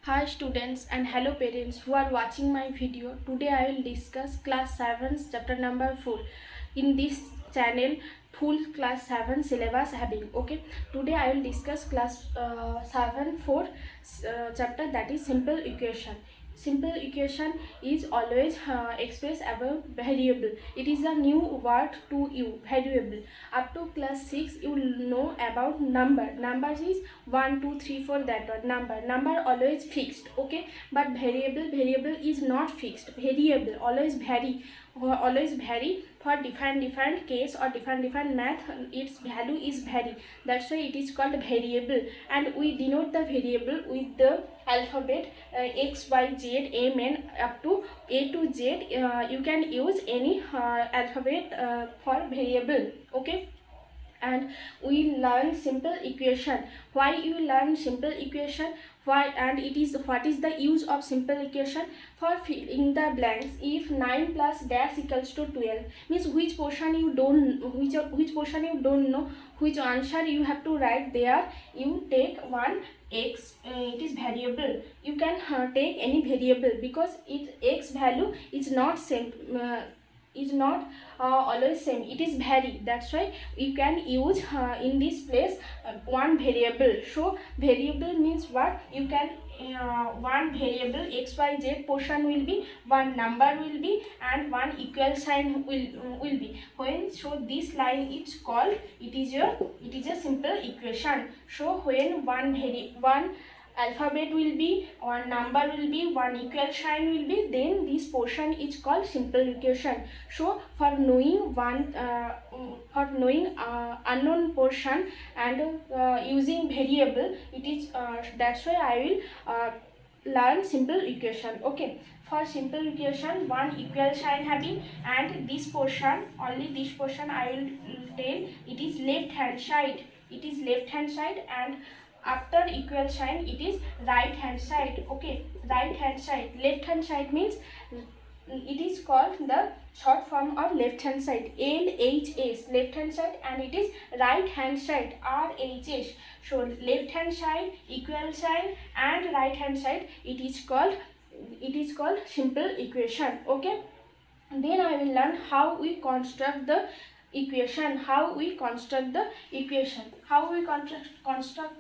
Hi students and hello parents who are watching my video. Today I will discuss class 7 chapter number 4. In this channel full class 7 syllabus having. Okay. Today I will discuss class 7 4 chapter, that is simple equation. Simple equation is always expressed about variable. It is a new word to you, variable. Up to class 6 you know about number. Numbers is 1 2 3 4, that one. Number always fixed, okay, but variable is not fixed. Variable always vary, for different case or different math. Its value is vary, that's why it is called variable. And we denote the variable with the alphabet x y z m n up to a to z. You can use any alphabet for variable, okay. And we learn simple equation. Why you learn simple equation? Why? And it is, what is the use of simple equation? For filling the blanks. If 9 plus dash equals to 12, means which portion you don't, which portion you don't know, which answer you have to write there. You take one x, it is variable. You can take any variable, because it x value is not same, is not always same, it is vary. That's why you can use in this place one variable. So variable means what? You can one variable x y z portion will be, one number will be, and one equal sign will be. When so this line is called, it is a simple equation. So when one alphabet will be, one number will be, one equal sign will be, then this portion is called simple equation. So for knowing unknown portion and using variable, it is that's why I will learn simple equation, okay. For simple equation, one equal sign having, and this portion, only this portion I will tell, it is left hand side. It is left hand side, and after equal sign it is right hand side, okay. Right hand side, left hand side means, it is called the short form of left hand side, LHS, left hand side, and it is right hand side, RHS. So left hand side, equal sign, and right hand side, it is called simple equation, okay. Then I will learn how we construct the equation. How we construct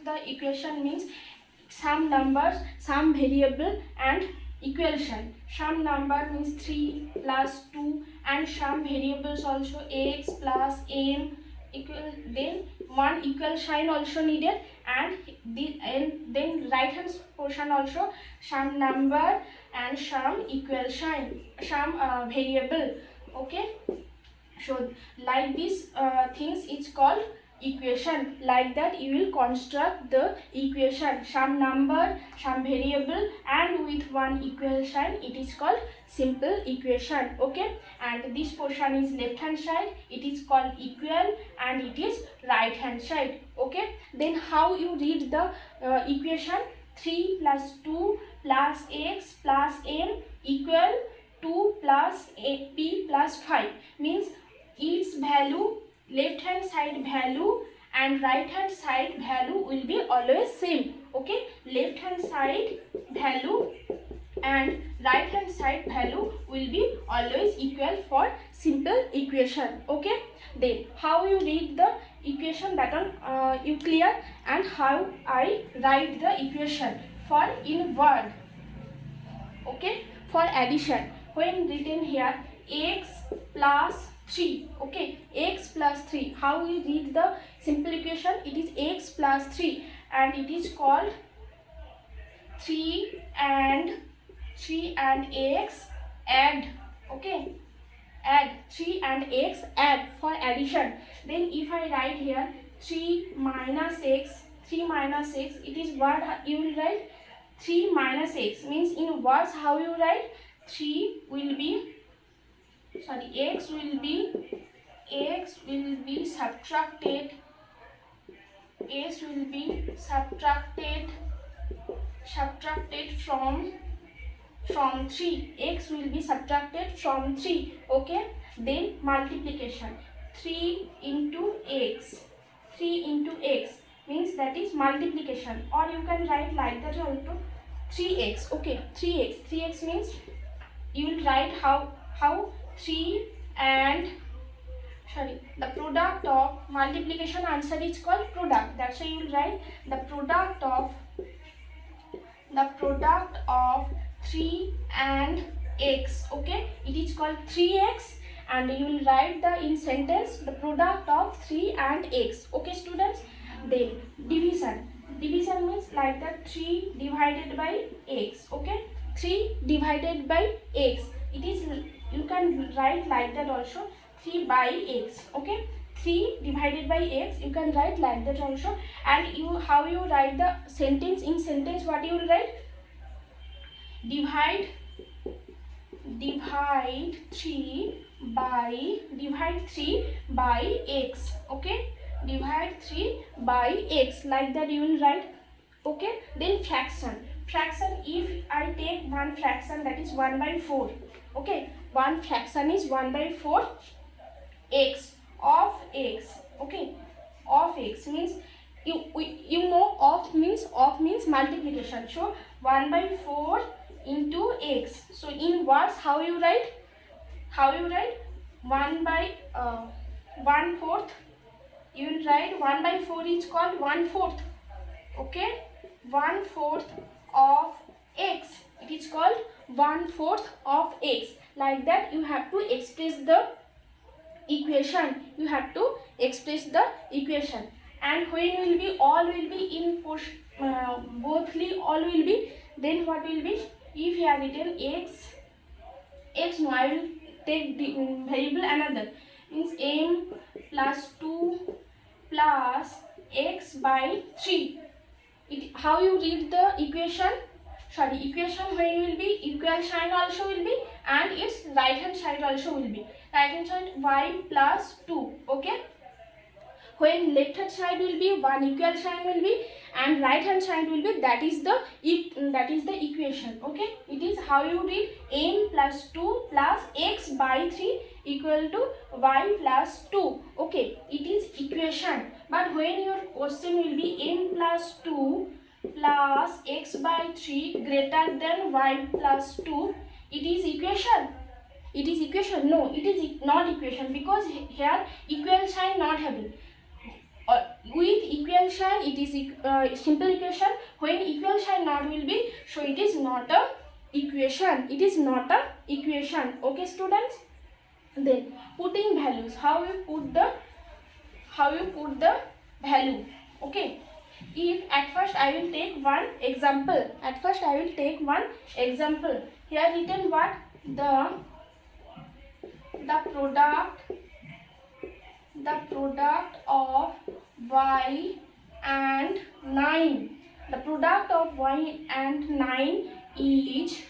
the equation means some numbers, some variable, and equation. Some number means 3 plus 2, and some variables also x plus m equal, then one equal sign also needed, and then right hand portion also some number and some equal sign, some variable, okay. So like this things is called equation. Like that you will construct the equation, some number, some variable, and with one equal sign, it is called simple equation, okay. And this portion is left hand side, it is called equal, and it is right hand side, okay. Then how you read the equation? 3 plus 2 plus x plus m equal 2 plus p plus 5, means its value, left hand side value and right hand side value will be always same, okay. Left hand side value and right hand side value will be always equal for simple equation, okay. Then how you read the equation, that one you clear. And how I write the equation for in word, okay. For addition, when written here x plus 3, okay, x plus 3, how we read the simple equation? It is x plus 3, and it is called 3 and x add, okay. Add 3 and x add for addition. Then if I write here 3 minus x, it is what you will write? 3 minus x means in words how you write? 3 will be, sorry, x will be subtracted, x will be subtracted from 3, x will be subtracted from 3, okay. Then multiplication, 3 into x means that is multiplication, or you can write like that also, 3x. Okay, 3x means you will write how 3 and the product of multiplication answer is called product. That's why you will write the product of 3 and x. Okay, it is called 3x, and you will write the in sentence the product of 3 and x. Okay students, then division means like that 3 divided by x. Okay, 3 divided by x, it is, you can write like that also, 3 by x. Okay, 3 divided by x, you can write like that also. And you, how you write the sentence, in sentence what you will write, divide 3 by x. Okay, divide 3 by x, like that you will write. Okay, then fraction, if I take one fraction, that is 1 by 4. Okay, one fraction is 1 by 4 x of x. Okay, of x means you know of means multiplication. So 1 by 4 into x. So in words, how you write 1 by 1/4. You will write 1 by 4 is called 1/4. Okay, 1/4 of x, it is called 1/4 of x. Like that you have to express the equation. And when will be, all will be in bothly all will be, then what will be, if you have written x, no, I will take the variable another, means m plus 2 plus x by 3. How you read the equation? Equation when will be, equal sign also will be, and its right hand side also will be. Right hand side y plus 2. Okay, when left hand side will be, one equal sign will be, and right hand side will be, that is the equation. Okay, it is how you read m plus 2 plus x by 3 equal to y plus 2. Okay, it is equation. But when your question will be m plus 2 plus x by 3 greater than y plus 2, it is equation. No, it is not equation, because here equal sign not having. With equal sign it is simple equation. When equal sign not will be, so it is not a equation. Okay students, then putting values, how you put the value. Okay, if at first I will take one example. Here written what, the product of y and 9. The product of y and 9 is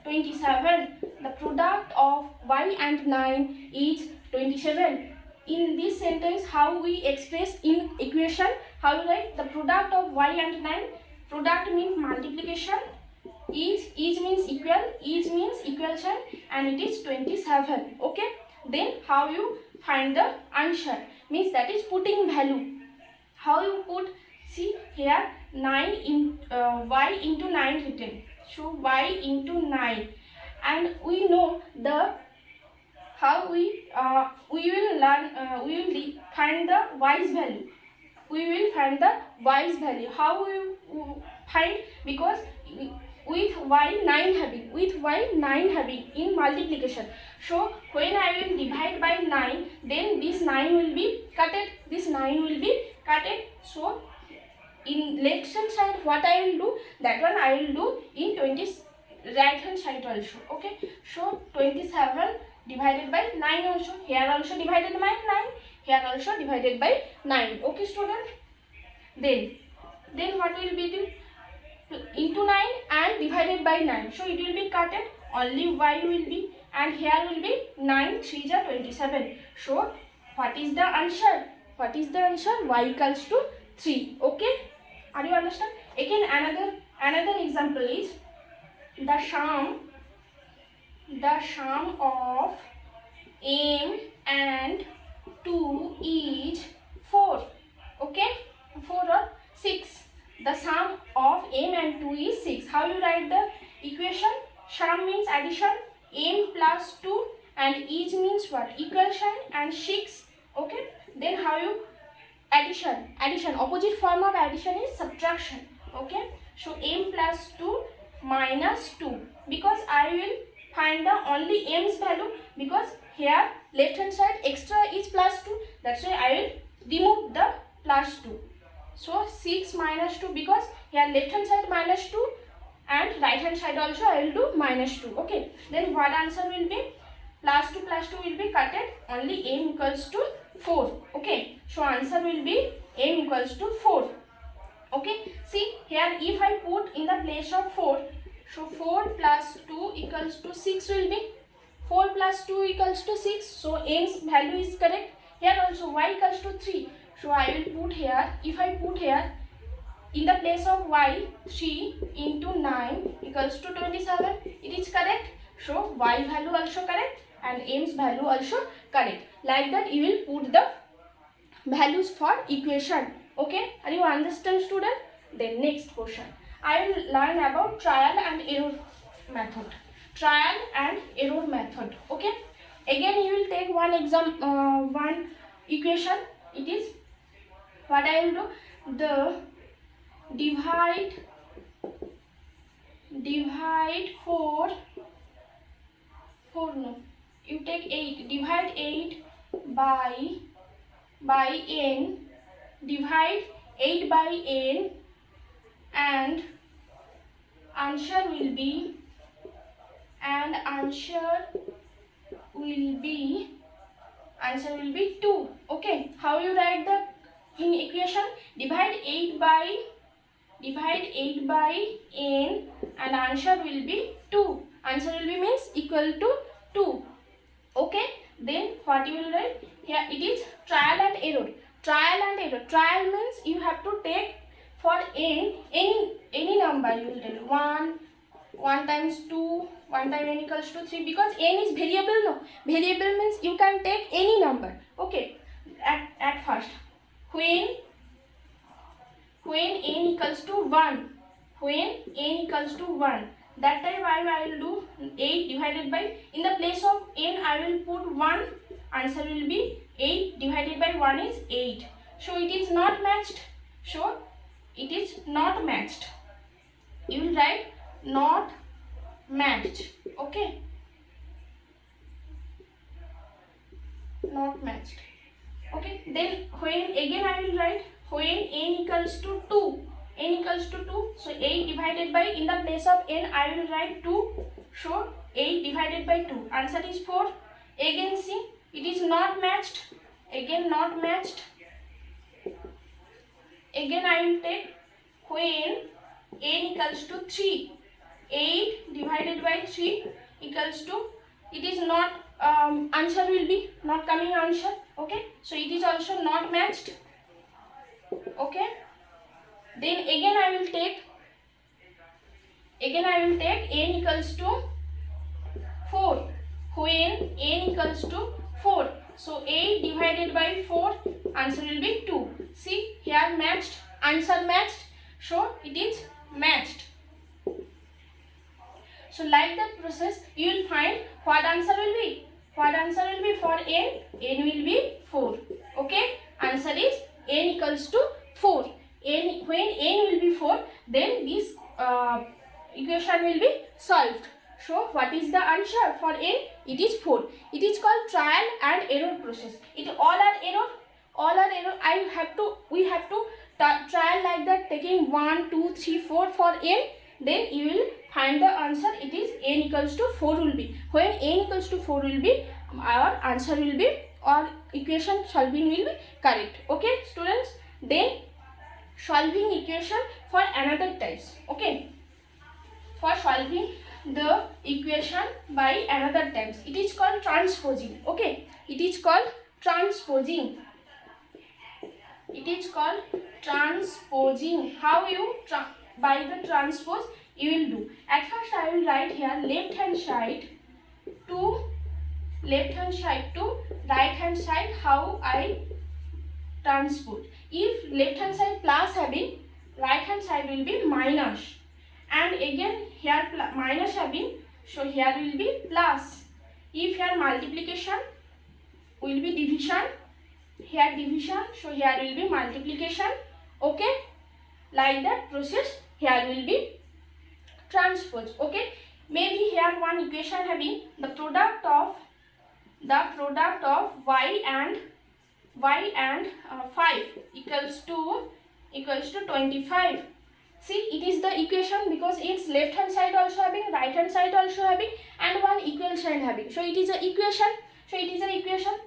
27. The product of y and 9 is 27. In this sentence, how we express in equation, how you write the product of y and 9. Product means multiplication, each means equal sign, and it is 27. Okay, then how you find the answer, means that is putting value. How you put, see here 9 in y into 9 written, so y into 9, and we know the how we will find the y's value. How we find, because with y 9 having in multiplication. So when I will divide by 9, then this 9 will be cutted. So in left hand side, what I will do, that one I will do in right hand side also. Okay, so 27 divided by 9 also. Here also divided by 9. Here also divided by 9. Okay student. Then what will be the into 9 and divided by 9. So it will be cutted. Only y will be, and here will be 9 3 are 27. So what is the answer? Y equals to 3. Okay, are you understand? Again another example is the sum of m and 2 is 4. Okay, 4 or 6. The sum of m and 2 is 6. How you write the equation? Sum means addition, m plus 2 and each means what? Equal sign and 6. Okay. Then how you addition, opposite form of addition is subtraction. Okay. So m plus 2 minus 2, because I will find the only m's value, because here left hand side extra is plus 2, that's why I will remove the plus 2. So 6 minus 2, because here left hand side minus 2 and right hand side also I will do minus 2. Okay. Then what answer will be? Plus 2 will be cutted, only m equals to 4. Okay. So answer will be m equals to 4. Okay. See here, if I put in the place of 4, so 4 plus 2 equals to 6 will be. 4 plus 2 equals to 6. So m's value is correct. Here also y equals to 3. So I will put here, if I put here in the place of y, 3 into 9 equals to 27. It is correct. So y value also correct and m's value also correct. Like that you will put the values for equation. Okay. Are you understand, student? Then next question. I will learn about trial and error method. Trial and error method. Okay. Again you will take one equation. It is what I will do, the divide 4 no, you take 8, divide 8 by n, divide 8 by n, and answer will be 2. Okay. How you write the in equation? Divide 8 by n and answer will be 2. Answer will be means equal to 2. Okay. Then what you will write? Here it is trial and error. Trial means you have to take for n any number. You will take 1 times 2, 1 time n equals to 3, because n is variable. No, variable means you can take any number. Okay. At first, when n equals to 1, that time I will do 8 divided by, in the place of n I will put 1, answer will be 8 divided by 1 is 8. So it is not matched. You will write not matched. Okay. Not matched. Okay. Then when again I will write when n equals to 2. So 8 divided by, in the place of n I will write 2. So 8 divided by 2. Answer is 4. Again see, it is not matched. Again not matched. Again I will take when n equals to 3. 8 divided by 3 equals to, it is not, answer will be not coming answer. Okay. So it is also not matched. Okay. Then again I will take n equals to 4. When n equals to 4. So 8 divided by 4, answer will be 2. See here matched, answer matched. So it is matched. So like that process you will find what answer will be. What answer will be for n? N will be 4. Okay. Answer is n equals to 4. When n will be 4, then this equation will be solved. So what is the answer for n? It is 4. It is called trial and error process. It all are error. We have to trial like that, taking 1, 2, 3, 4 for n. Then you will find the answer. It is n equals to 4 will be. When n equals to 4 will be, our answer will be, or equation solving will be correct. Okay, students. Then solving equation for another types. Okay. For solving the equation by another types, it is called transposing. Okay. It is called transposing. How you by the transpose you will do. At first I will write here left hand side to right hand side, how I transpose. If left hand side plus having, right hand side will be minus, and again here minus having, so here will be plus. If here multiplication will be division, here division, so here will be multiplication. Okay, like that process here will be transpose. Okay, maybe here one equation having the product of y and 5 equals to 25. See, it is the equation because its left hand side also having, right hand side also having, and one equal sign having. So it is a equation.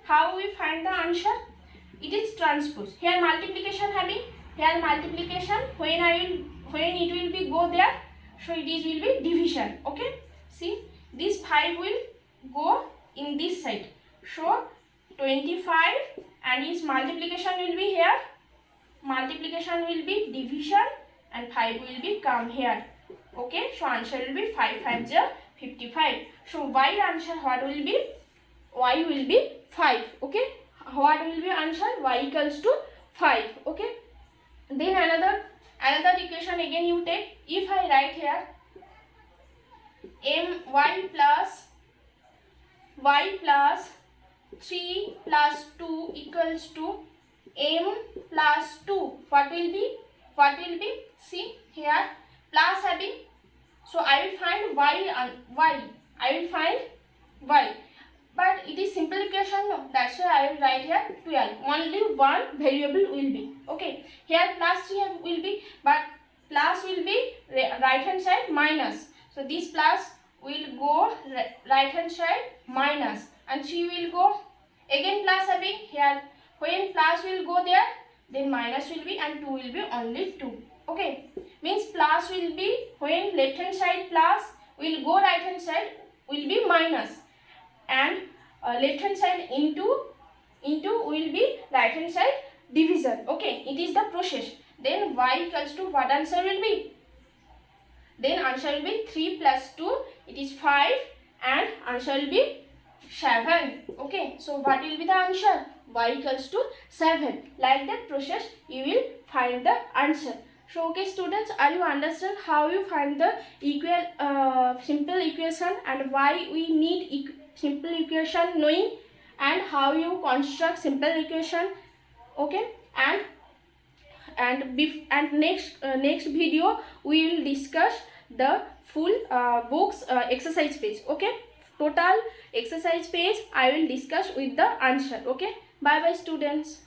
How we find the answer? It is transpose. Here multiplication having, here multiplication, when it will be go there, so it is will be division. Okay, see, this 5 will go in this side, so 25, and its multiplication will be here, multiplication will be division, and 5 will be come here. Okay, so answer will be 5 5 0 55. So y answer what will be? Y will be 5. Okay, what will be answer? Y equals to 5. Okay, then another equation again you take. If I write here y plus 3 plus 2 equals to m plus 2, what will be? See, here plus having, so I will find y, but it is simple equation, no, that's why I will write here 12. Only one variable will be. Okay, here plus 3 will be, but plus will be right hand side minus, so this plus will go right hand side minus, and 3 will go again plus having, here when plus will go there, then minus will be, and 2 will be only 2. Okay, means plus will be when left hand side plus will go right hand side will be minus, and left hand side into will be right hand side division. Okay, it is the process. Then y equals to what answer will be? Then answer will be 3 plus 2, it is 5, and answer will be 7. Okay, so what will be the answer? Y equals to 7. Like that process you will find the answer. So okay students, are you understand how you find the simple equation, and why we need simple equation knowing, and how you construct simple equation? Okay, and next video we will discuss the full books exercise page. Okay, total exercise page I will discuss with the answer. Okay, bye bye students.